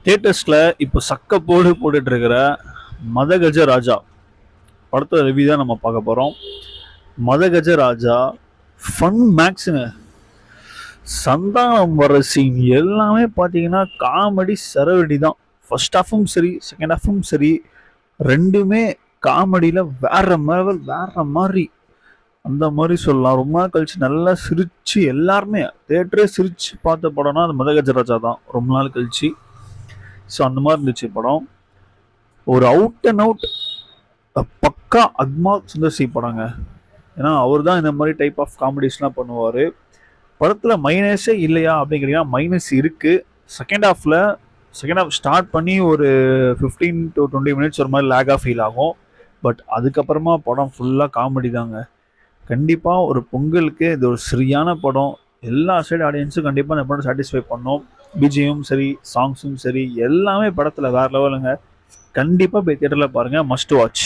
தியேட்டர்ஸில் இப்போ சக்க போட்டுட்டு இருக்கிற மதகஜ ராஜா படத்தோட ரிவ்யூ தான் நம்ம பார்க்க போகிறோம். மதகஜ ராஜா ஃபன் மேக்ஸுங்க. சந்தானம் வர சீன் எல்லாமே பார்த்தீங்கன்னா காமெடி சரவெடி தான். ஃபர்ஸ்ட் ஹாஃபும் சரி, செகண்ட் ஹாஃபும் சரி, ரெண்டுமே காமெடியில் வேற மாதிரி அந்த மாதிரி சொல்லலாம். ரொம்ப நாள் கழிச்சு நல்லா சிரிச்சு எல்லாருமே தேட்டரே சிரிச்சு பார்த்த படம்னா அது மதகஜ ராஜா தான், ரொம்ப நாள் கழிச்சு. ஸோ அந்த மாதிரி இருந்துச்சு படம். ஒரு அவுட் அண்ட் அவுட் பக்கா அக்மால் சுந்தர்சி படங்க. ஏன்னா அவர் தான் இந்த மாதிரி டைப் ஆஃப் காமெடிஸ்லாம் பண்ணுவார். படத்தில் மைனஸே இல்லையா அப்படிங்கிறீங்கன்னா மைனஸ் இருக்குது. செகண்ட் ஹாஃப் ஸ்டார்ட் பண்ணி ஒரு 15 to 20 மினிட்ஸ் ஒரு மாதிரி லேகாக ஃபீல் ஆகும். பட் அதுக்கப்புறமா படம் ஃபுல்லாக காமெடி தாங்க. கண்டிப்பாக ஒரு பொங்கலுக்கு இது ஒரு சரியான படம். எல்லா சைடு ஆடியன்ஸும் கண்டிப்பாக இந்த படம் சாட்டிஸ்ஃபை பண்ணோம். பிஜிஎம் சரி, சாங்ஸும் சரி, எல்லாமே படத்தில் வேறு லெவலுங்க. கண்டிப்பாக போய் தியேட்டரில் பாருங்கள். Must watch.